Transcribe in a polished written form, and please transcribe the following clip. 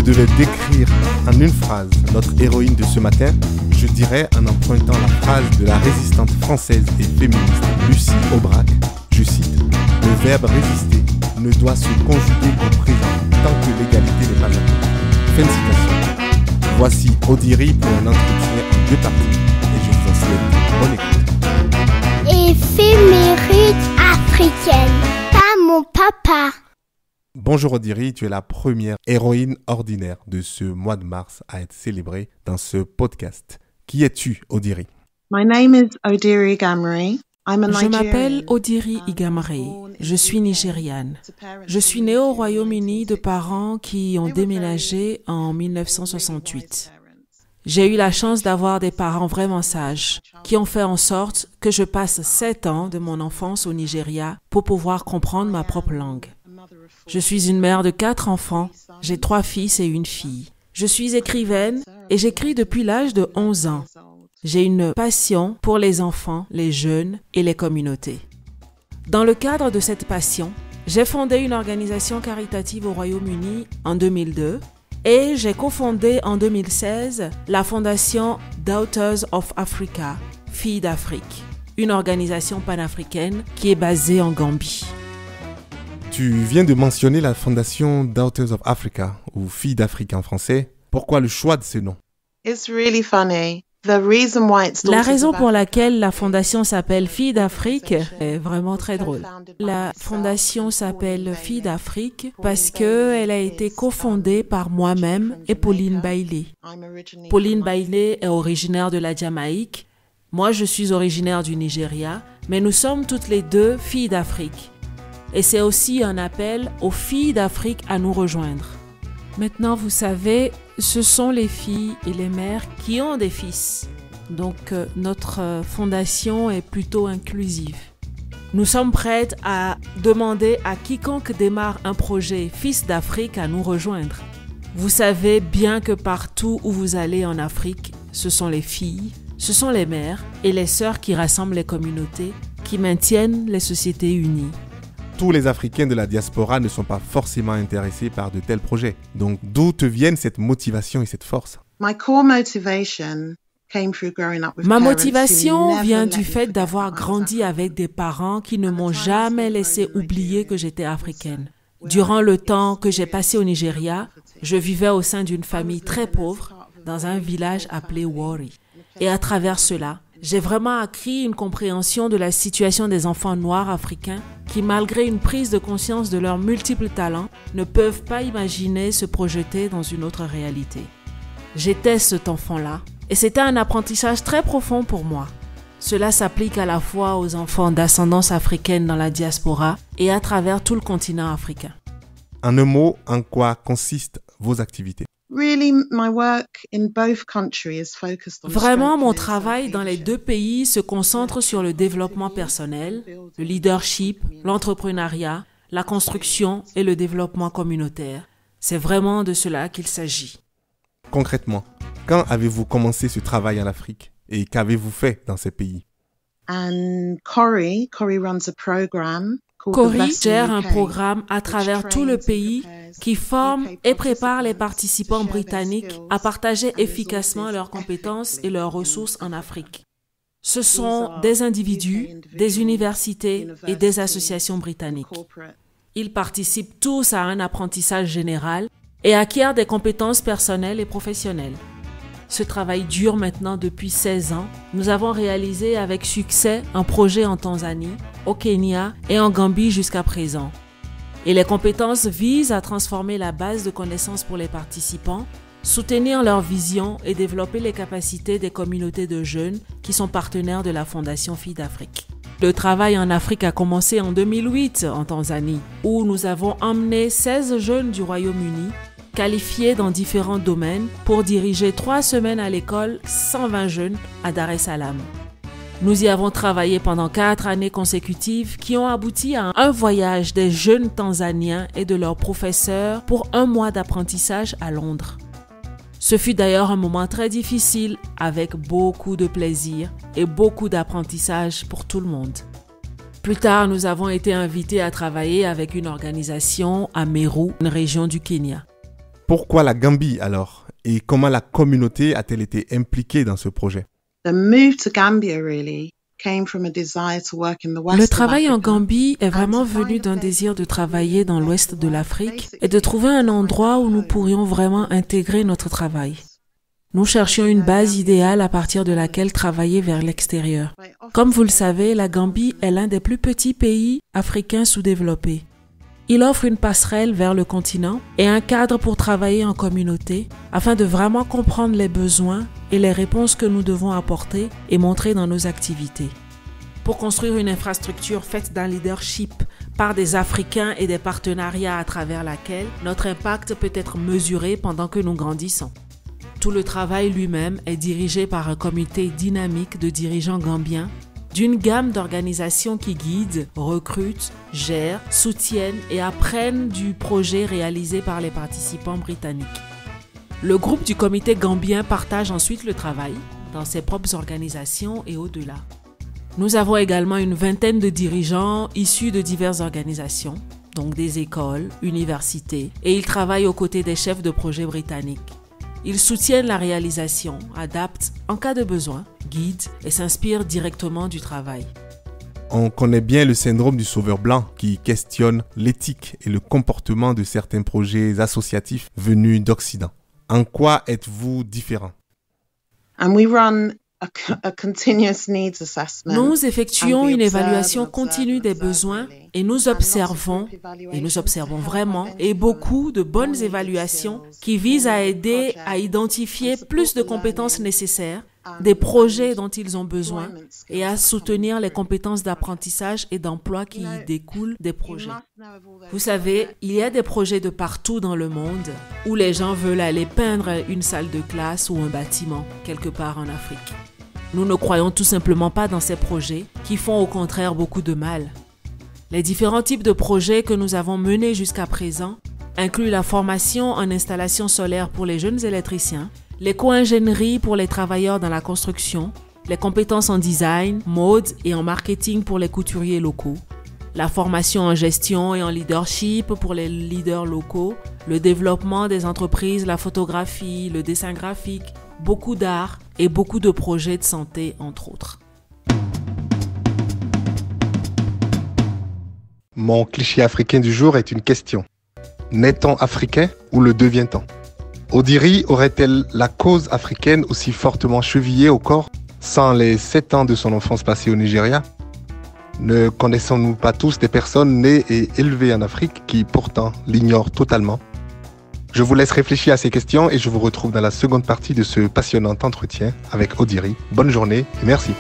devais décrire en une phrase notre héroïne de ce matin, je dirais en empruntant la phrase de la résistante française et féministe Lucie Aubrac, je cite, « Le verbe résister ne doit se conjuguer qu'au présent tant que l'égalité n'est pas atteinte. » Fin de citation. Voici Odiri pour un entretien en 2 parties et je vous en souhaite bonne écoute. Éphéméride africaine, pas mon papa. Bonjour Odiri, tu es la première héroïne ordinaire de ce mois de mars à être célébrée dans ce podcast. Qui es-tu, Odiri? My name is Odiri Gamri. Je m'appelle Odiri Igamari. Je suis nigériane. Je suis née au Royaume-Uni de parents qui ont déménagé en 1968. J'ai eu la chance d'avoir des parents vraiment sages qui ont fait en sorte que je passe 7 ans de mon enfance au Nigeria pour pouvoir comprendre ma propre langue. Je suis une mère de 4 enfants. J'ai 3 fils et une fille. Je suis écrivaine et j'écris depuis l'âge de 11 ans. J'ai une passion pour les enfants, les jeunes et les communautés. Dans le cadre de cette passion, j'ai fondé une organisation caritative au Royaume-Uni en 2002 et j'ai cofondé en 2016 la fondation Daughters of Africa, Filles d'Afrique, une organisation panafricaine qui est basée en Gambie. Tu viens de mentionner la fondation Daughters of Africa, ou Filles d'Afrique en français. Pourquoi le choix de ce nom? It's really funny. La raison pour laquelle la fondation s'appelle Filles d'Afrique est vraiment très drôle. La fondation s'appelle Filles d'Afrique parce qu'elle a été cofondée par moi-même et Pauline Bailey. Pauline Bailey est originaire de la Jamaïque. Moi, je suis originaire du Nigeria, mais nous sommes toutes les deux filles d'Afrique. Et c'est aussi un appel aux filles d'Afrique à nous rejoindre. Maintenant, vous savez, ce sont les filles et les mères qui ont des fils. Donc, notre fondation est plutôt inclusive. Nous sommes prêtes à demander à quiconque démarre un projet Fils d'Afrique à nous rejoindre. Vous savez bien que partout où vous allez en Afrique, ce sont les filles, ce sont les mères et les sœurs qui rassemblent les communautés, qui maintiennent les sociétés unies. Tous les Africains de la diaspora ne sont pas forcément intéressés par de tels projets. Donc, d'où te viennent cette motivation et cette force? Ma motivation vient du fait d'avoir grandi avec des parents qui ne m'ont jamais laissé oublier que j'étais africaine. Durant le temps que j'ai passé au Nigeria, je vivais au sein d'une famille très pauvre dans un village appelé Warri. Et à travers cela, j'ai vraiment acquis une compréhension de la situation des enfants noirs africains qui, malgré une prise de conscience de leurs multiples talents, ne peuvent pas imaginer se projeter dans une autre réalité. J'étais cet enfant-là et c'était un apprentissage très profond pour moi. Cela s'applique à la fois aux enfants d'ascendance africaine dans la diaspora et à travers tout le continent africain. En un mot, en quoi consistent vos activités? Vraiment, mon travail dans les 2 pays se concentre sur le développement personnel, le leadership, l'entrepreneuriat, la construction et le développement communautaire. C'est vraiment de cela qu'il s'agit. Concrètement, quand avez-vous commencé ce travail en Afrique et qu'avez-vous fait dans ces pays? Corey gère un programme à travers tout le pays qui forme et prépare les participants britanniques à partager efficacement leurs compétences et leurs ressources en Afrique. Ce sont des individus, des universités et des associations britanniques. Ils participent tous à un apprentissage général et acquièrent des compétences personnelles et professionnelles. Ce travail dure maintenant depuis 16 ans. Nous avons réalisé avec succès un projet en Tanzanie, au Kenya et en Gambie jusqu'à présent. Et les compétences visent à transformer la base de connaissances pour les participants, soutenir leur vision et développer les capacités des communautés de jeunes qui sont partenaires de la Fondation Filles d'Afrique. Le travail en Afrique a commencé en 2008 en Tanzanie, où nous avons emmené 16 jeunes du Royaume-Uni qualifiés dans différents domaines pour diriger 3 semaines à l'école 120 jeunes à Dar es Salaam. Nous y avons travaillé pendant 4 années consécutives qui ont abouti à un voyage des jeunes Tanzaniens et de leurs professeurs pour 1 mois d'apprentissage à Londres. Ce fut d'ailleurs un moment très difficile avec beaucoup de plaisir et beaucoup d'apprentissage pour tout le monde. Plus tard, nous avons été invités à travailler avec une organisation à Meru, une région du Kenya. Pourquoi la Gambie alors? Et comment la communauté a-t-elle été impliquée dans ce projet? The move to Gambia really came from a desire to work in the west Le travail of en Africa. Gambie est vraiment venu d'un désir de travailler dans l'ouest de l'Afrique et de trouver un endroit où nous pourrions vraiment intégrer notre travail. Nous cherchions une base idéale à partir de laquelle travailler vers l'extérieur. Comme vous le savez, la Gambie est l'un des plus petits pays africains sous-développés. Il offre une passerelle vers le continent et un cadre pour travailler en communauté afin de vraiment comprendre les besoins et les réponses que nous devons apporter et montrer dans nos activités. Pour construire une infrastructure faite d'un leadership par des Africains et des partenariats à travers laquelle notre impact peut être mesuré pendant que nous grandissons. Tout le travail lui-même est dirigé par un comité dynamique de dirigeants gambiens d'une gamme d'organisations qui guident, recrutent, gèrent, soutiennent et apprennent du projet réalisé par les participants britanniques. Le groupe du comité gambien partage ensuite le travail dans ses propres organisations et au-delà. Nous avons également une vingtaine de dirigeants issus de diverses organisations, donc des écoles, universités, et ils travaillent aux côtés des chefs de projet britanniques. Ils soutiennent la réalisation, adaptent en cas de besoin, guident et s'inspirent directement du travail. On connaît bien le syndrome du sauveur blanc qui questionne l'éthique et le comportement de certains projets associatifs venus d'Occident. En quoi êtes-vous différent? And we run a continuous needs assessment. Nous effectuons une évaluation continue des besoins et nous observons vraiment, et beaucoup de bonnes évaluations qui visent à aider à identifier plus de compétences nécessaires, des projets dont ils ont besoin et à soutenir les compétences d'apprentissage et d'emploi qui y découlent des projets. Vous savez, il y a des projets de partout dans le monde où les gens veulent aller peindre une salle de classe ou un bâtiment quelque part en Afrique. Nous ne croyons tout simplement pas dans ces projets qui font au contraire beaucoup de mal. Les différents types de projets que nous avons menés jusqu'à présent incluent la formation en installation solaire pour les jeunes électriciens, l'éco-ingénierie pour les travailleurs dans la construction, les compétences en design, mode et en marketing pour les couturiers locaux, la formation en gestion et en leadership pour les leaders locaux, le développement des entreprises, la photographie, le dessin graphique, beaucoup d'art et beaucoup de projets de santé, entre autres. Mon cliché africain du jour est une question. Naît-on africain ou le devient-on? Odiri aurait-elle la cause africaine aussi fortement chevillée au corps sans les 7 ans de son enfance passée au Nigeria? Ne connaissons-nous pas tous des personnes nées et élevées en Afrique qui pourtant l'ignorent totalement? Je vous laisse réfléchir à ces questions et je vous retrouve dans la seconde partie de ce passionnant entretien avec Odiri. Bonne journée et merci.